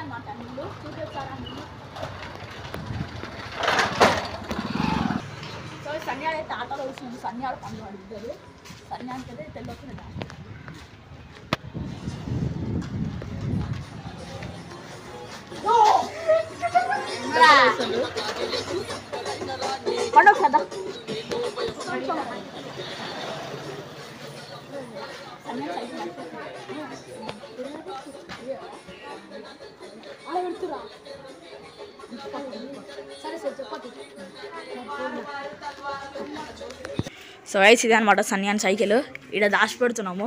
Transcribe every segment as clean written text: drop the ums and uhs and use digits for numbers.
అనమాట నీళ్ళు చూపిస్తారా నీళ్ళు. సో సన్యాడు అయితే ఆటోలో వచ్చింది. సన్యాడు పండు వాడు ఇద్దరు. సన్యానికి అయితే తెల్లొచ్చింది. పండు కదా సో గైస్ ఇదే అనమాట సన్యాన్ సైకిల్. ఇక్కడ దాచి పెడుతున్నాము.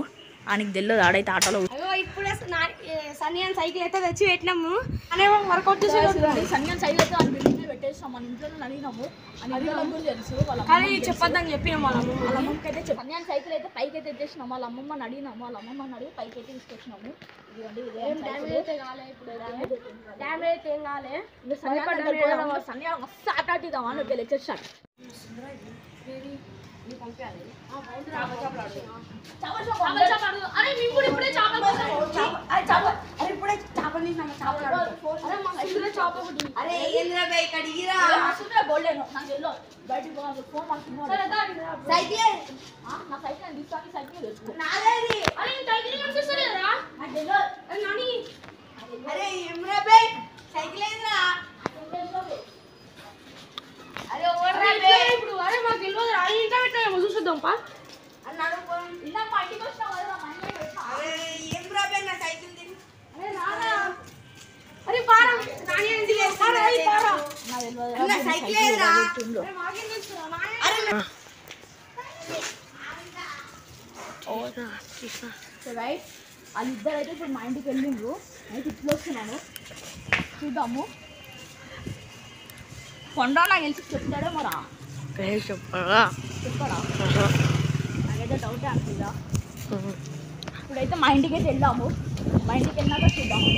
ఆయనకి తెలియదు ఆడైతే ఆటోలో. ఇప్పుడే సన్యాన్ సైకిల్ అయితే తెచ్చి పెట్టినాము. అనేమో వర్కౌట్ చేసి సన్యాన్ సైకిల్ అయితే ఆయన బిల్డింగ్ పెట్టేసాం. మన ఇంట్లో అడిగినాము. అని తెలుసు కానీ చెప్పొద్దని చెప్పినాము. వాళ్ళ అమ్మమ్మకి అయితే సన్యాన్ సైకిల్ అయితే పైకి అయితే తెచ్చేసినాము. వాళ్ళ అమ్మమ్మని అడిగినాము. వాళ్ళ అమ్మమ్మని అడిగి పైకి అయితే తీసుకొచ్చినాము. డ్యామేజ్ అయితే కాలే. ఇప్పుడు డ్యామేజ్ అయితే ఏం కాలే. సన్యాన్ మస్తు ఆట ఆడిద్దామా నువ్వు లెక్చర్ స్టార్ట్. చూద్దాంపా వాళ్ళిద్దరు అయితే ఇప్పుడు మా ఇంటికి వెళ్ళిండ్రు. అయితే ఇట్లా వస్తున్నాను చూద్దాము. కొండ నాకు తెలిసి చెప్తాడే మరా చెప్పడా నాకైతే డౌటే అనిపిదా. ఇప్పుడైతే మా ఇంటికి అయితే వెళ్దాము. మా ఇంటికి వెళ్ళినాక చూద్దాము.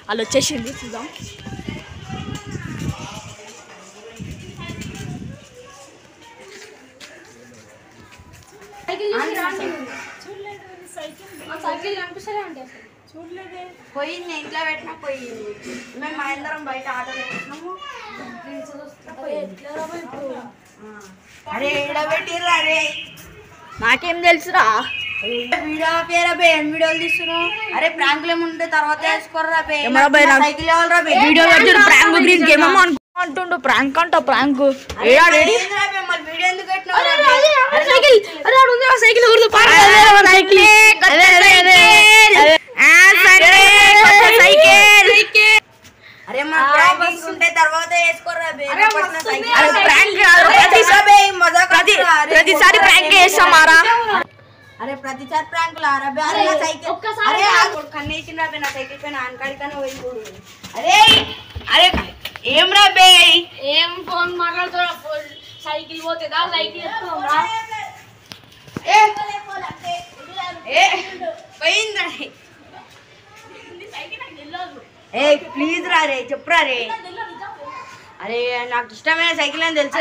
వాళ్ళు వచ్చేసింది చూద్దాం. సైకిల్ కనిపిస్తలే అంటే చూడలేదే. పోయింది ఇంట్లో పెట్టినా పోయింది. మేము మా అందరం బయట ఆటోలో వేసినాము. అరే ఇడబెట్టిర్రా. అరే నాకేం తెలుసురా. వీడియో పేరా బే. ఏం వీడియోలు తీస్తున్నావు? అరే ప్రాంకులు ఏముంటే తర్వాత వేసుకోర్రా బే. సైకిల్ ఇవ్వాలరా బే. వీడియో ప్రాంక్ గురించి ఏమేమో అంటుండు. ప్రాంక్ అంట ప్రాంక్. వీడియో ఎందుకు పెట్టినావు? అరే మా ప్రాంక్ ఉంటే తర్వాత వేసుకోర్రా బే. ప్రతిసారి ప్రాంక్ చేస్తామారా. అరే ప్రతిసారి ప్రాంకులు ఆరబే. అరే నా సైకిల్ అరే కన్నేసిన రాబే. నా సైకిల్ పైన ఆనకాడికనే పోయి చూడు. అరే అరే ఏం రాబే. ఏం ఫోన్ మాట్లాడుతున్నా. సైకిల్ పోతుందా? సైకిల్ ఎత్తుకుందా? పోయిందా? ఏ ప్లీజ్ రా రే. చెప్పురా రే. అరే నాకు ఇష్టమైన సైకిల్ అని తెలుసు.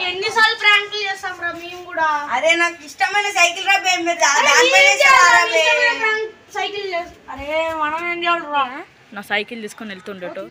ఎన్నిసార్లు ప్రాంకులు చేస్తాం రా మేము కూడా. అరే నాకు ఇష్టమైన సైకిల్ రా బే. సైకిల్ అరే మనం ఏం చేయాలి రా. నా సైకిల్ తీసుకొని వెళ్తుండేటు.